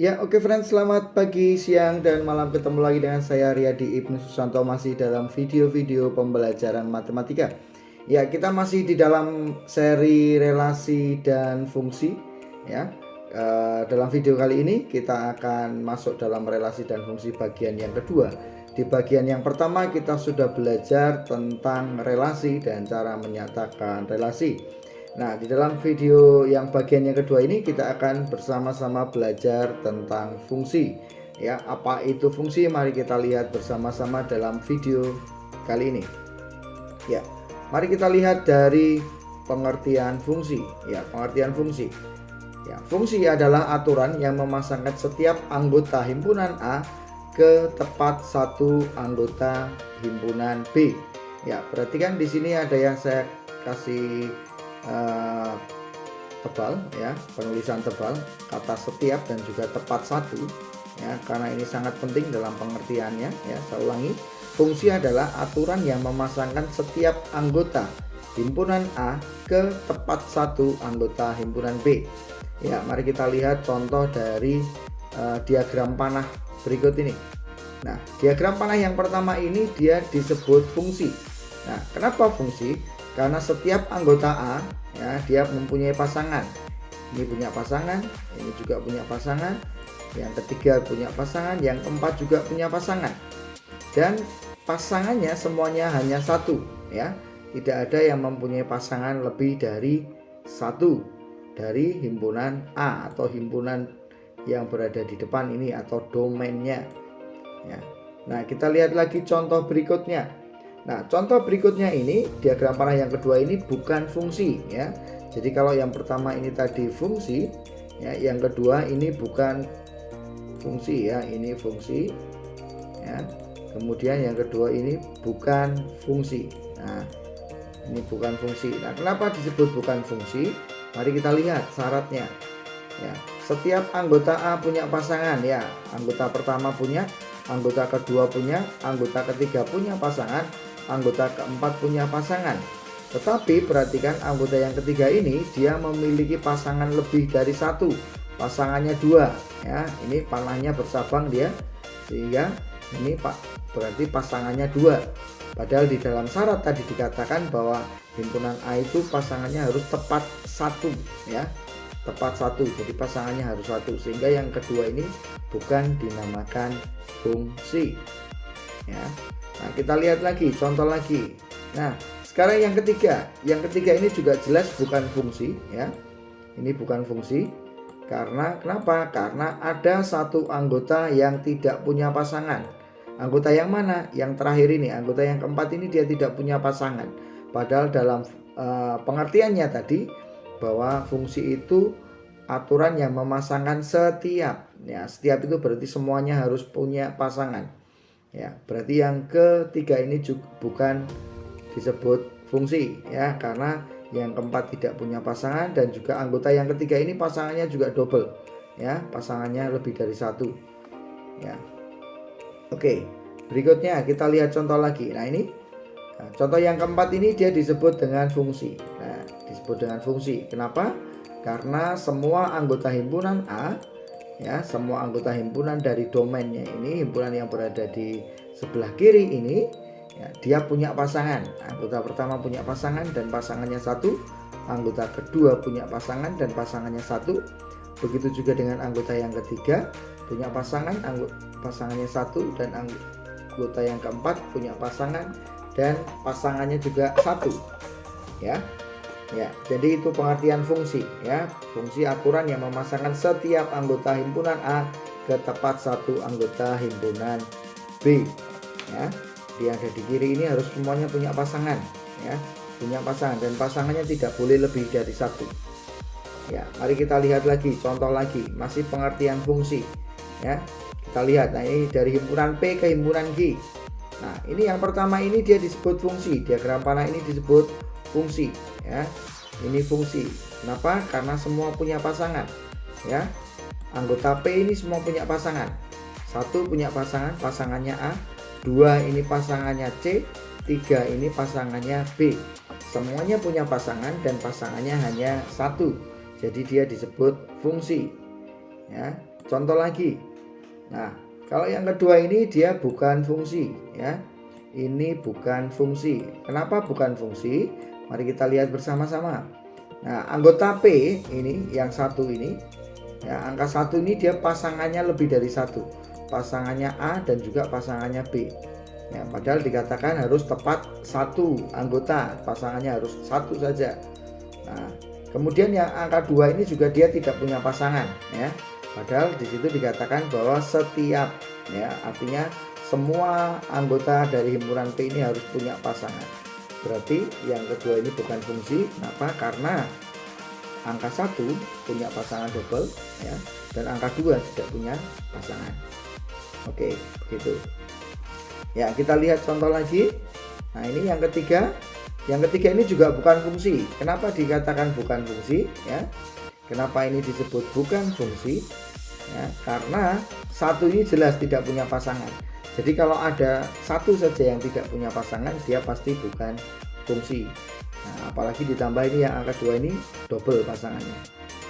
Ya, oke friends, selamat pagi, siang, dan malam. Ketemu lagi dengan saya Riyadi Ibnu Susanto masih dalam video-video pembelajaran matematika. Ya, kita masih di dalam seri relasi dan fungsi. Ya, dalam video kali ini kita akan masuk dalam relasi dan fungsi bagian yang kedua. Di bagian yang pertama kita sudah belajar tentang relasi dan cara menyatakan relasi. Nah, di dalam video yang bagian yang kedua ini kita akan bersama-sama belajar tentang fungsi. Ya, apa itu fungsi? Mari kita lihat bersama-sama dalam video kali ini. Ya, mari kita lihat dari pengertian fungsi. Ya, pengertian fungsi. Ya, fungsi adalah aturan yang memasangkan setiap anggota himpunan A ke tepat satu anggota himpunan B. Ya, perhatikan di sini ada yang saya kasih tebal, ya, penulisan tebal, kata setiap dan juga tepat satu, ya, karena ini sangat penting dalam pengertiannya. Ya, saya ulangi, fungsi adalah aturan yang memasangkan setiap anggota himpunan A ke tepat satu anggota himpunan B. Ya, mari kita lihat contoh dari diagram panah berikut ini. Nah, diagram panah yang pertama ini dia disebut fungsi. Nah, kenapa fungsi? Karena setiap anggota A, ya, dia mempunyai pasangan. Ini punya pasangan, ini juga punya pasangan, yang ketiga punya pasangan, yang keempat juga punya pasangan. Dan pasangannya semuanya hanya satu, ya. Tidak ada yang mempunyai pasangan lebih dari satu dari himpunan A atau himpunan yang berada di depan ini atau domainnya. Ya. Nah, kita lihat lagi contoh berikutnya. Nah, contoh berikutnya ini diagram panah yang kedua ini bukan fungsi, ya. Jadi kalau yang pertama ini tadi fungsi, ya, yang kedua ini bukan fungsi, ya. Ini fungsi, ya. Kemudian yang kedua ini bukan fungsi. Nah, ini bukan fungsi. Nah, kenapa disebut bukan fungsi? Mari kita lihat syaratnya. Ya, setiap anggota A punya pasangan, ya. Anggota pertama punya, anggota kedua punya, anggota ketiga punya pasangan, anggota keempat punya pasangan. Tetapi perhatikan anggota yang ketiga ini dia memiliki pasangan lebih dari satu, pasangannya dua, ya. Ini panahnya bersabang dia, sehingga ini berarti pasangannya dua. Padahal di dalam syarat tadi dikatakan bahwa himpunan A itu pasangannya harus tepat satu, ya, tepat satu. Jadi pasangannya harus satu, sehingga yang kedua ini bukan dinamakan fungsi, ya. Nah, kita lihat lagi contoh lagi. Nah, sekarang yang ketiga ini juga jelas bukan fungsi, ya. Ini bukan fungsi karena kenapa? Karena ada satu anggota yang tidak punya pasangan. Anggota yang mana? Yang terakhir ini, anggota yang keempat ini dia tidak punya pasangan. Padahal dalam pengertiannya tadi bahwa fungsi itu aturan yang memasangkan setiap, ya, setiap itu berarti semuanya harus punya pasangan. Ya, berarti yang ketiga ini juga bukan disebut fungsi, ya, karena yang keempat tidak punya pasangan dan juga anggota yang ketiga ini pasangannya juga double, ya, pasangannya lebih dari satu, ya. Oke, berikutnya kita lihat contoh lagi. Nah, ini contoh yang keempat ini dia disebut dengan fungsi. Nah, disebut dengan fungsi. Kenapa? Karena semua anggota himpunan A, ya, semua anggota himpunan dari domainnya ini, himpunan yang berada di sebelah kiri ini, ya, dia punya pasangan. Anggota pertama punya pasangan dan pasangannya satu, anggota kedua punya pasangan dan pasangannya satu, begitu juga dengan anggota yang ketiga punya pasangan, pasangannya satu, dan anggota yang keempat punya pasangan dan pasangannya juga satu, ya. Ya, jadi itu pengertian fungsi, ya. Fungsi aturan yang memasangkan setiap anggota himpunan A ke tepat satu anggota himpunan B, ya. Yang ada di kiri ini harus semuanya punya pasangan, ya. Punya pasangan dan pasangannya tidak boleh lebih dari satu. Ya, mari kita lihat lagi contoh lagi, masih pengertian fungsi, ya. Kita lihat, nah ini dari himpunan P ke himpunan G. Nah, ini yang pertama ini dia disebut fungsi, diagram panah ini disebut fungsi, ya. Ini fungsi. Kenapa? Karena semua punya pasangan, ya. Anggota P ini semua punya pasangan. Satu punya pasangan, pasangannya A. Dua ini pasangannya C. Tiga ini pasangannya B. Semuanya punya pasangan dan pasangannya hanya satu. Jadi dia disebut fungsi, ya. contoh lagi. Nah, kalau yang kedua ini dia bukan fungsi ya. Ini bukan fungsi. Kenapa bukan fungsi? Mari kita lihat bersama-sama. Nah, anggota P ini yang satu ini ya, angka 1 ini dia pasangannya lebih dari satu. Pasangannya A dan juga pasangannya B. Ya, padahal dikatakan harus tepat satu anggota, pasangannya harus satu saja. Nah, kemudian yang angka 2 ini juga dia tidak punya pasangan ya. Padahal di situ dikatakan bahwa setiap ya, artinya semua anggota dari himpunan P ini harus punya pasangan. Berarti yang kedua ini bukan fungsi. Kenapa? Karena angka 1 punya pasangan double ya, dan angka 2 tidak punya pasangan. Oke, begitu. Ya, kita lihat contoh lagi. Nah, ini yang ketiga. Yang ketiga ini juga bukan fungsi. Kenapa dikatakan bukan fungsi ya? Kenapa ini disebut bukan fungsi? Ya, karena satu ini jelas tidak punya pasangan. Jadi kalau ada satu saja yang tidak punya pasangan, dia pasti bukan fungsi. Nah, apalagi ditambah ini yang angka 2 ini double pasangannya.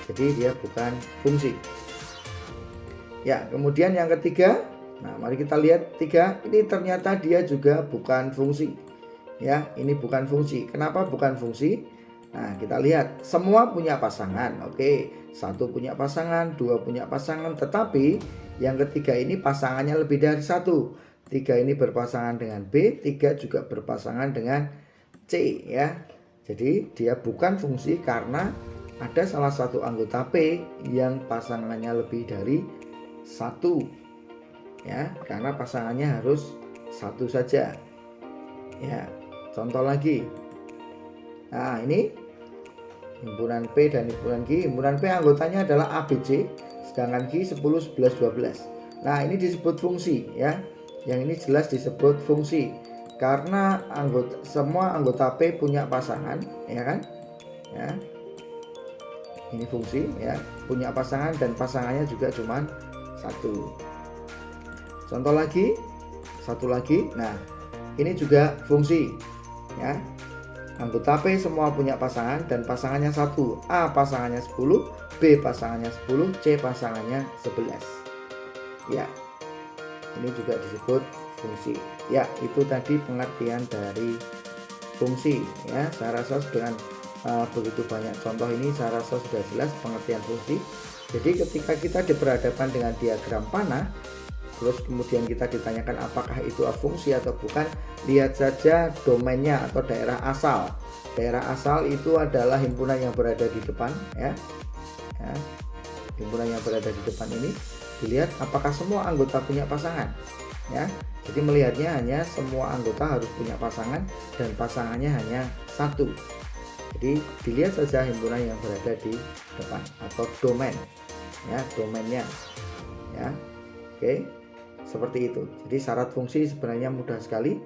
Jadi dia bukan fungsi. Ya, kemudian yang ketiga. Nah, mari kita lihat 3. Ini ternyata dia juga bukan fungsi. Ya, ini bukan fungsi. Kenapa bukan fungsi? Nah, kita lihat semua punya pasangan. Oke, 1 punya pasangan, 2 punya pasangan, tetapi yang ketiga ini pasangannya lebih dari 1. 3 ini berpasangan dengan B, 3 juga berpasangan dengan C ya. Jadi dia bukan fungsi karena ada salah satu anggota P yang pasangannya lebih dari 1 ya, karena pasangannya harus 1 saja ya. Contoh lagi. Nah, ini himpunan P dan himpunan Q. Himpunan P anggotanya adalah ABC, sedangkan Q 10, 11, 12. Nah, ini disebut fungsi ya. Yang ini jelas disebut fungsi karena semua anggota P punya pasangan ya kan ya. Ini fungsi ya, punya pasangan dan pasangannya juga cuma 1. Contoh lagi, satu lagi. Nah, ini juga fungsi ya. Anggota P semua punya pasangan dan pasangannya 1. A pasangannya 10, B pasangannya 10, C pasangannya 11. Ya. Ini juga disebut fungsi. Ya, itu tadi pengertian dari fungsi ya. Saya rasa dengan begitu banyak contoh ini saya rasa sudah jelas pengertian fungsi. Jadi ketika kita berhadapan dengan diagram panah, terus kemudian kita ditanyakan apakah itu fungsi atau bukan, lihat saja domainnya atau daerah asal. Daerah asal itu adalah himpunan yang berada di depan ya. Himpunan yang berada di depan ini dilihat apakah semua anggota punya pasangan ya. Jadi melihatnya hanya semua anggota harus punya pasangan dan pasangannya hanya 1. Jadi dilihat saja himpunan yang berada di depan atau domain ya, domainnya ya. Oke, seperti itu. Jadi syarat fungsi sebenarnya mudah sekali.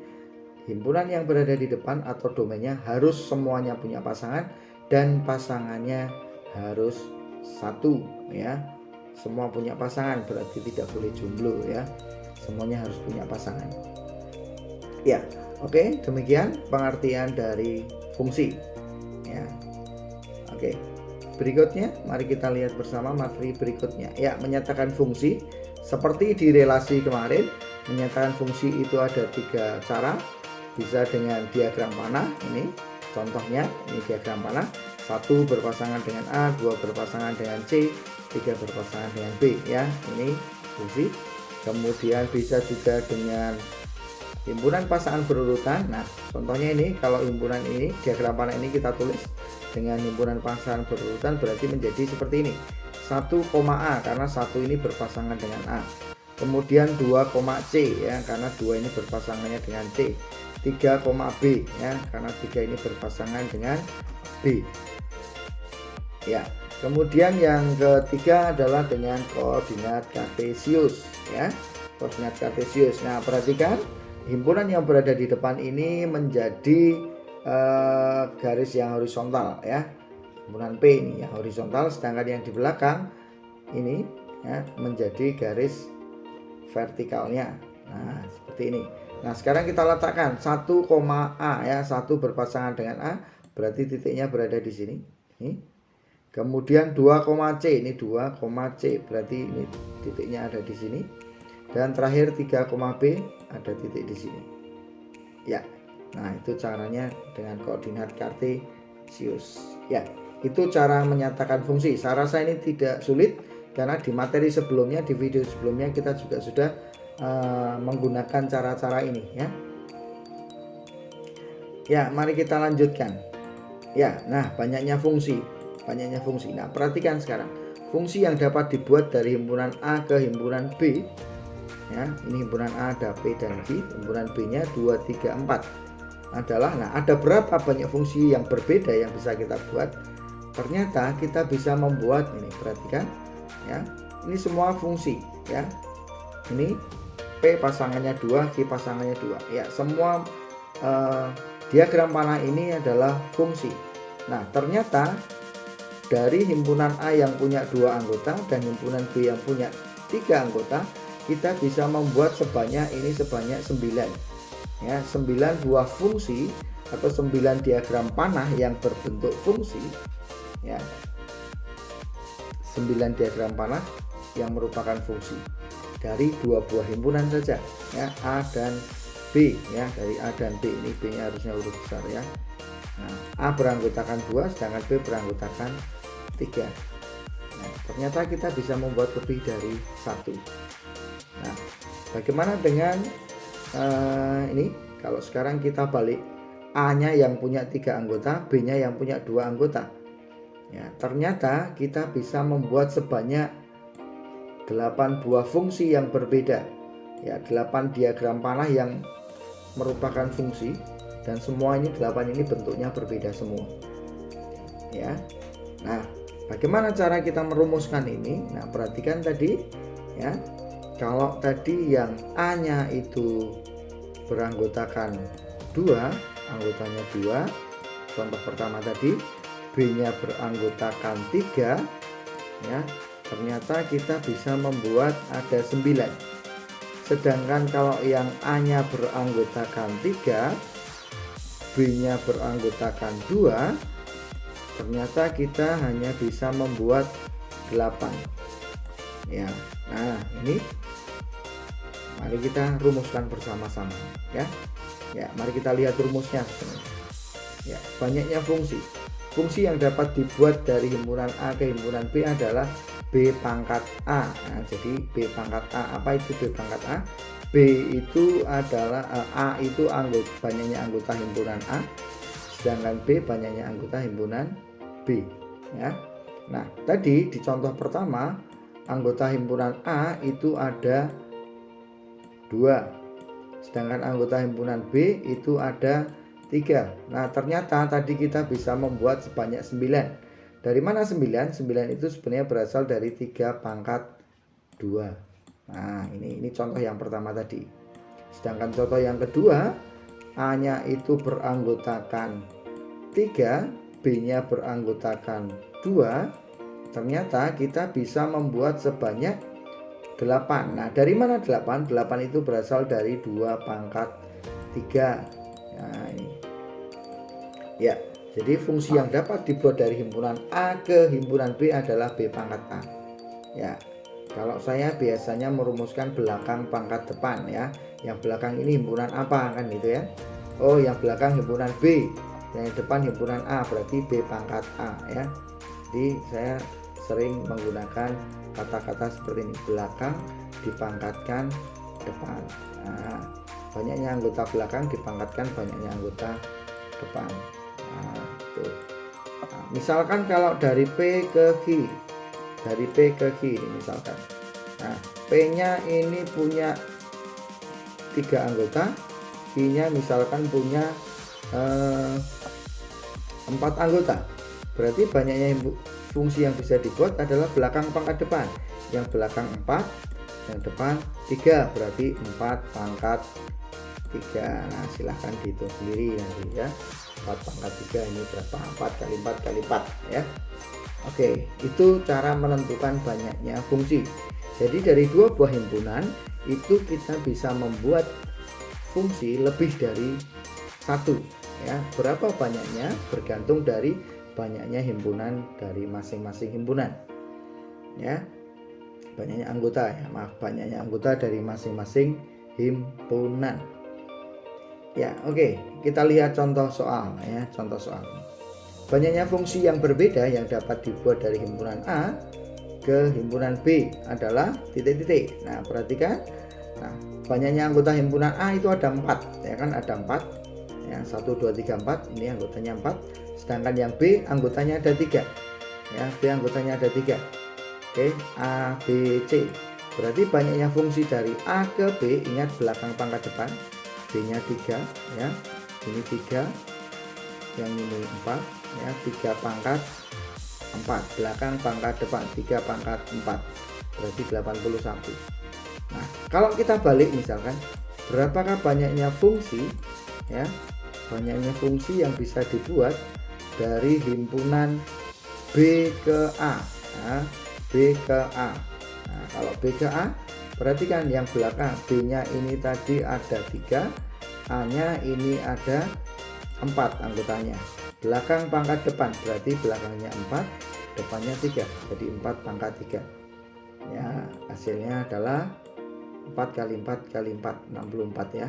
Himpunan yang berada di depan atau domainnya harus semuanya punya pasangan dan pasangannya harus 1 ya. Semua punya pasangan, berarti tidak boleh jomblo ya. Semuanya harus punya pasangan. Ya, oke, demikian pengertian dari fungsi. Ya. Oke. Berikutnya, mari kita lihat bersama materi berikutnya. Ya, menyatakan fungsi seperti di relasi kemarin. Menyatakan fungsi itu ada 3 cara. Bisa dengan diagram panah ini. Contohnya, ini diagram panah. 1 berpasangan dengan A, 2 berpasangan dengan C, 3 berpasangan dengan B ya. Ini fungsi. Kemudian bisa juga dengan himpunan pasangan berurutan. Nah, contohnya ini kalau himpunan ini diagram panah ini kita tulis dengan himpunan pasangan berurutan berarti menjadi seperti ini. 1, A karena 1 ini berpasangan dengan A. Kemudian 2, C ya karena 2 ini berpasangannya dengan C. 3, B ya karena 3 ini berpasangan dengan B. Ya, kemudian yang ketiga adalah dengan koordinat kartesius ya, koordinat kartesius. Nah, perhatikan himpunan yang berada di depan ini menjadi garis yang horizontal ya. Himpunan P ini yang horizontal, sedangkan yang di belakang ini ya menjadi garis vertikalnya. Nah, seperti ini. Nah, sekarang kita letakkan 1, A ya, 1 berpasangan dengan A, berarti titiknya berada di sini. Ini. Kemudian 2,C, ini 2,C berarti ini titiknya ada di sini. Dan terakhir 3,B ada titik di sini. Ya. Nah, itu caranya dengan koordinat kartesius. Ya, itu cara menyatakan fungsi. Saya rasa ini tidak sulit karena di materi sebelumnya, di video sebelumnya kita juga sudah menggunakan cara-cara ini ya. Ya, mari kita lanjutkan. Ya, nah banyaknya fungsi. Nah, perhatikan sekarang. Fungsi yang dapat dibuat dari himpunan A ke himpunan B. Ya, ini himpunan A ada P dan Q, himpunan B-nya 2, 3, 4 adalah, nah ada berapa banyak fungsi yang berbeda yang bisa kita buat. Ternyata kita bisa membuat ini, perhatikan ya, ini semua fungsi ya, ini P pasangannya 2, Q pasangannya 2 ya, semua diagram panah ini adalah fungsi. Nah ternyata dari himpunan A yang punya 2 anggota dan himpunan B yang punya 3 anggota, kita bisa membuat sebanyak 9 ya, 9 buah fungsi atau 9 diagram panah yang berbentuk fungsi ya, 9 diagram panah yang merupakan fungsi dari 2 buah himpunan saja ya, A dan B ya, dari A dan B. Ini B nya harusnya huruf besar ya. Nah, A beranggotakan 2 sedangkan B beranggotakan 3. Nah, ternyata kita bisa membuat lebih dari 1. Nah, bagaimana dengan ini kalau sekarang kita balik, A-nya yang punya 3 anggota, B-nya yang punya 2 anggota ya, ternyata kita bisa membuat sebanyak 8 buah fungsi yang berbeda ya, 8 diagram panah yang merupakan fungsi, dan semua ini 8 ini bentuknya berbeda semua ya. Nah, bagaimana cara kita merumuskan ini? Nah, perhatikan tadi ya, kalau tadi yang A-nya itu beranggotakan 2, anggotanya 2, contoh pertama tadi, B-nya beranggotakan 3 ya, ternyata kita bisa membuat ada 9. Sedangkan kalau yang A-nya beranggotakan 3, B-nya beranggotakan 2, ternyata kita hanya bisa membuat 8 ya. Nah, ini mari kita rumuskan bersama-sama ya. Ya, mari kita lihat rumusnya. Ya, banyaknya fungsi. Fungsi yang dapat dibuat dari himpunan A ke himpunan B adalah B pangkat A. Nah, jadi B pangkat A, apa itu B pangkat A? B itu adalah A itu banyaknya anggota himpunan A, sedangkan B banyaknya anggota himpunan B ya. Nah, tadi di contoh pertama anggota himpunan A itu ada 2, sedangkan anggota himpunan B itu ada 3. Nah, ternyata tadi kita bisa membuat sebanyak 9. Dari mana 9? 9 itu sebenarnya berasal dari 3 pangkat 2. Nah, ini contoh yang pertama tadi. Sedangkan contoh yang kedua, A-nya itu beranggotakan 3, B-nya beranggotakan 2. Ternyata kita bisa membuat sebanyak 8. Nah, dari mana 8? 8 itu berasal dari 2 pangkat 3. Nah, ini. Ya, jadi fungsi yang dapat dibuat dari himpunan A ke himpunan B adalah B pangkat A. Ya, kalau saya biasanya merumuskan belakang pangkat depan ya. Yang belakang ini himpunan apa kan gitu ya. Oh, yang belakang himpunan B, yang depan himpunan A, berarti B pangkat A ya. Jadi saya sering menggunakan kata-kata seperti ini, belakang dipangkatkan depan. Nah, banyaknya anggota belakang dipangkatkan banyaknya anggota depan. Nah, itu. Nah, misalkan kalau dari P ke Q, dari P ke Q ini misalkan. Nah, P-nya ini punya 3 anggota, Q-nya misalkan punya 4 anggota. Berarti banyaknya fungsi yang bisa dibuat adalah belakang pangkat depan. Yang belakang 4, yang depan 3, berarti 4 pangkat 3. Nah, silahkan dihitung sendiri nanti ya. 4 pangkat 3 ini berapa? 4 kali 4 kali 4 ya. Oke, itu cara menentukan banyaknya fungsi. Jadi dari 2 buah himpunan itu kita bisa membuat fungsi lebih dari 1 ya. Berapa banyaknya bergantung dari banyaknya himpunan dari masing-masing himpunan. Ya, banyaknya anggota ya, banyaknya anggota dari masing-masing himpunan. Ya, oke. Kita lihat contoh soal ya, contoh soal. Banyaknya fungsi yang berbeda yang dapat dibuat dari himpunan A ke himpunan B adalah titik-titik. Nah, perhatikan. Nah, banyaknya anggota himpunan A itu ada 4, ya kan, ada 4. Ya, 1 2 3 4, ini anggotanya 4. Sedangkan yang B anggotanya ada 3. Ya, B anggotanya ada 3. Oke, A, B, C. Berarti banyaknya fungsi dari A ke B, ingat belakang pangkat depan. B-nya 3 ya. Ini 3. Yang ini 4 ya, 3 pangkat 4, belakang pangkat depan 3 pangkat 4, berarti 81. Nah, kalau kita balik misalkan, berapakah banyaknya fungsi ya, banyaknya fungsi yang bisa dibuat dari himpunan B ke A. Nah, B ke A. Nah, kalau B ke A, perhatikan yang belakang, B-nya ini tadi ada 3, A-nya ini ada 4 anggotanya. Belakang pangkat depan, berarti belakangnya 4, depannya 3, jadi 4 pangkat 3. Ya, hasilnya adalah 4 kali 4 kali 4, 64 ya.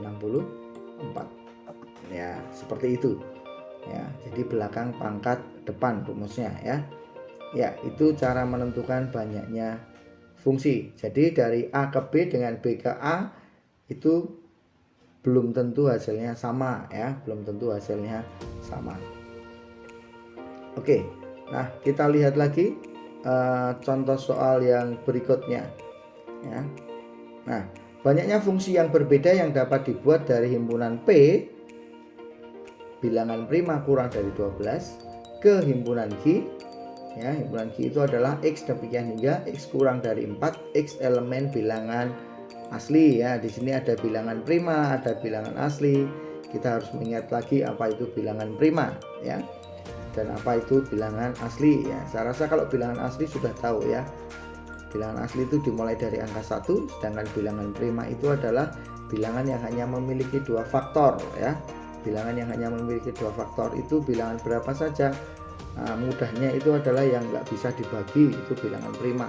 64. Ya, seperti itu. Ya, jadi belakang pangkat depan rumusnya ya. Ya, itu cara menentukan banyaknya fungsi. Jadi dari A ke B dengan B ke A itu belum tentu hasilnya sama ya, belum tentu hasilnya sama. Oke, nah kita lihat lagi contoh soal yang berikutnya ya. Nah, banyaknya fungsi yang berbeda yang dapat dibuat dari himpunan P bilangan prima kurang dari 12 ke himpunan Q ya. Himpunan Q itu adalah X demikian hingga X kurang dari 4, X elemen bilangan asli ya. Di sini ada bilangan prima, ada bilangan asli. Kita harus mengingat lagi apa itu bilangan prima ya, dan apa itu bilangan asli ya. Saya rasa kalau bilangan asli sudah tahu ya. Bilangan asli itu dimulai dari angka 1, sedangkan bilangan prima itu adalah bilangan yang hanya memiliki 2 faktor ya. Bilangan yang hanya memiliki 2 faktor itu bilangan berapa saja. Nah, mudahnya itu adalah yang nggak bisa dibagi, itu bilangan prima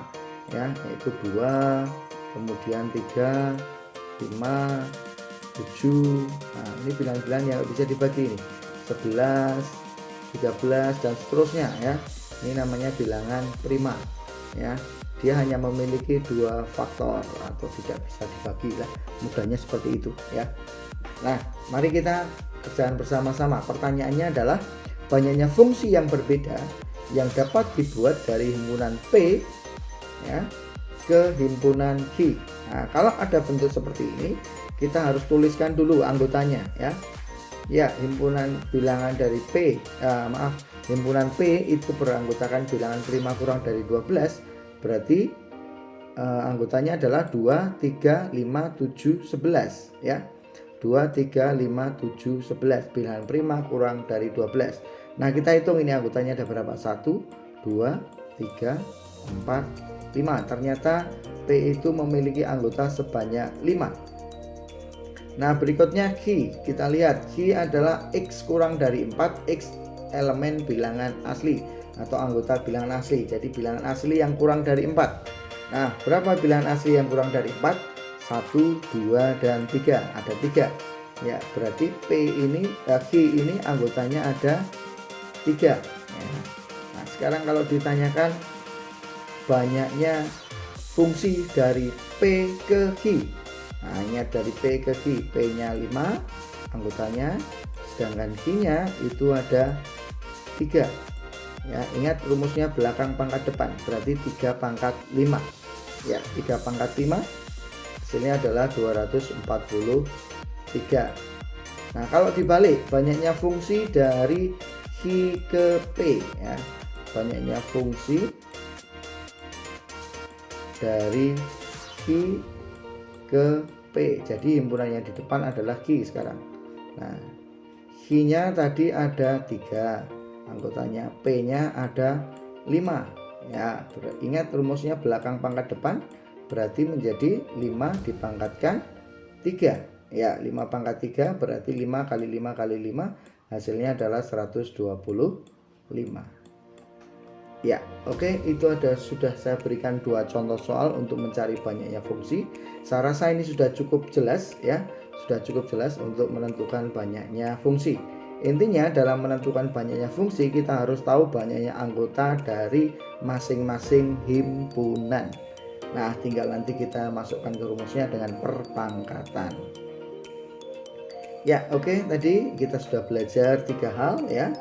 ya, yaitu 2, kemudian 3, 5, 7. Nah, ini bilangan-bilangan yang bisa dibagi ini, 11, 13 dan seterusnya ya. Ini namanya bilangan prima ya. Dia hanya memiliki 2 faktor atau tidak bisa dibagi lah. Mudahnya seperti itu ya. Nah, mari kita kerjaan bersama-sama. Pertanyaannya adalah banyaknya fungsi yang berbeda yang dapat dibuat dari himpunan P ya ke himpunan Q. Nah, kalau ada bentuk seperti ini, kita harus tuliskan dulu anggotanya ya. Ya, himpunan bilangan dari P, himpunan P itu beranggotakan bilangan prima kurang dari 12, berarti anggotanya adalah 2, 3, 5, 7, 11 ya. 2, 3, 5, 7, 11, bilangan prima kurang dari 12. Nah, kita hitung ini anggotanya ada berapa? 1, 2, 3, 4, 5. Ternyata P itu memiliki anggota sebanyak 5. Nah, berikutnya Q. Kita lihat Q adalah X kurang dari 4, X elemen bilangan asli atau anggota bilangan asli. Jadi bilangan asli yang kurang dari 4. Nah, berapa bilangan asli yang kurang dari 4? 1, 2, dan 3. Ada 3. Ya, berarti P ini, Q ini anggotanya ada 3. Ya. Nah, sekarang kalau ditanyakan banyaknya fungsi dari P ke Q. Nah, ingat dari P ke Q, P-nya 5 anggotanya, sedangkan Q-nya itu ada 3. Ya, ingat rumusnya belakang pangkat depan, berarti 3 pangkat 5. Ya, 3 pangkat 5 hasilnya adalah 243. Nah, kalau dibalik, banyaknya fungsi dari Q ke P ya. Banyaknya fungsi dari Q ke P. Jadi himpunan yang di depan adalah Q sekarang. Nah, Q-nya tadi ada 3 anggotanya, P-nya ada 5. Ya, ingat rumusnya belakang pangkat depan, berarti menjadi 5 dipangkatkan 3. Ya, 5 pangkat 3 berarti 5 kali 5 kali 5 hasilnya adalah 120 Ya, oke, itu sudah saya berikan 2 contoh soal untuk mencari banyaknya fungsi. Saya rasa ini sudah cukup jelas ya, sudah cukup jelas untuk menentukan banyaknya fungsi. Intinya dalam menentukan banyaknya fungsi kita harus tahu banyaknya anggota dari masing-masing himpunan. Nah, tinggal nanti kita masukkan ke rumusnya dengan perpangkatan. Ya, oke, tadi kita sudah belajar 3 hal ya.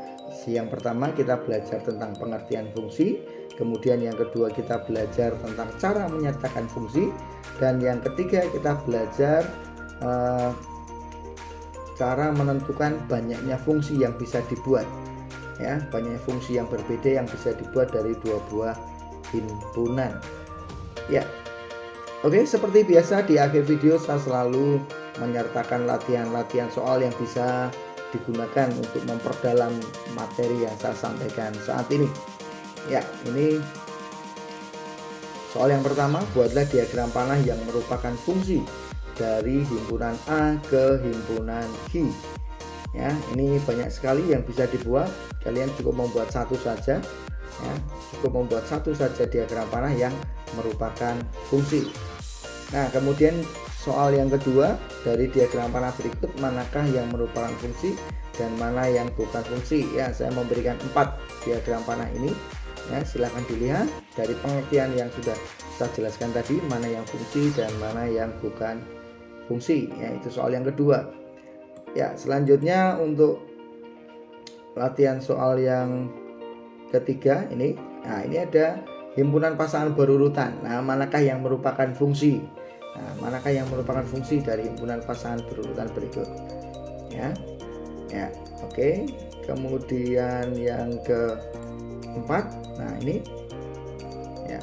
Yang pertama kita belajar tentang pengertian fungsi, kemudian yang kedua kita belajar tentang cara menyatakan fungsi, dan yang ketiga kita belajar cara menentukan banyaknya fungsi yang bisa dibuat ya, banyaknya fungsi yang berbeda yang bisa dibuat dari 2 buah himpunan. Ya, oke, seperti biasa di akhir video saya selalu menyertakan latihan-latihan soal yang bisa digunakan untuk memperdalam materi yang saya sampaikan saat ini. Ya, ini soal yang pertama, buatlah diagram panah yang merupakan fungsi dari himpunan A ke himpunan G. Ya, ini banyak sekali yang bisa dibuat. Kalian cukup membuat satu saja. Ya, cukup membuat satu saja diagram panah yang merupakan fungsi. Nah, kemudian soal yang kedua, dari diagram panah berikut manakah yang merupakan fungsi dan mana yang bukan fungsi? Ya, saya memberikan 4 diagram panah ini. Ya, silahkan dilihat dari pengertian yang sudah saya jelaskan tadi, mana yang fungsi dan mana yang bukan fungsi. Ya, itu soal yang kedua. Ya, selanjutnya untuk latihan soal yang ketiga ini. Nah, ini ada himpunan pasangan berurutan. Nah, manakah yang merupakan fungsi? Nah, manakah yang merupakan fungsi dari himpunan pasangan berurutan berikut? Ya, ya, oke. Kemudian yang keempat, nah ini, ya,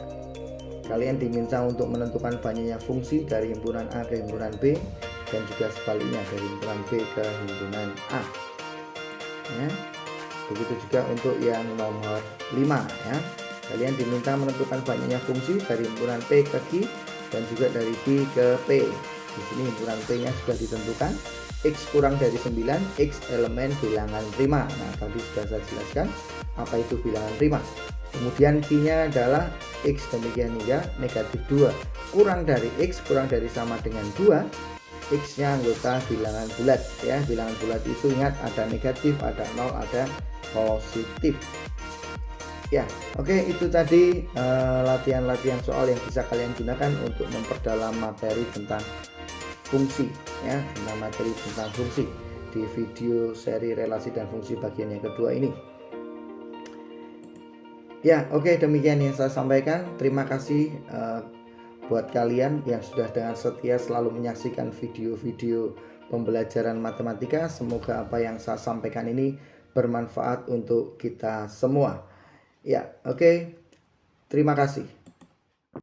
kalian diminta untuk menentukan banyaknya fungsi dari himpunan A ke himpunan B dan juga sebaliknya dari himpunan B ke himpunan A. Ya, begitu juga untuk yang nomor 5 ya. Kalian diminta menentukan banyaknya fungsi dari himpunan P ke Q dan juga dari B ke P. Di sini himpunan P-nya sudah ditentukan, X kurang dari 9, X elemen bilangan prima. Nah, tadi sudah saya jelaskan apa itu bilangan prima. Kemudian Q-nya adalah X demikian hingga negatif 2. Kurang dari X, kurang dari sama dengan 2. X-nya anggota bilangan bulat ya. Bilangan bulat itu ingat ada negatif, ada 0, ada positif. Ya, oke, itu tadi latihan-latihan soal yang bisa kalian gunakan untuk memperdalam materi tentang fungsi ya, tentang materi tentang fungsi di video seri relasi dan fungsi bagian yang kedua ini. Ya, oke, demikian yang saya sampaikan. Terima kasih buat kalian yang sudah dengan setia selalu menyaksikan video-video pembelajaran matematika. Semoga apa yang saya sampaikan ini bermanfaat untuk kita semua. Ya, oke. Terima kasih.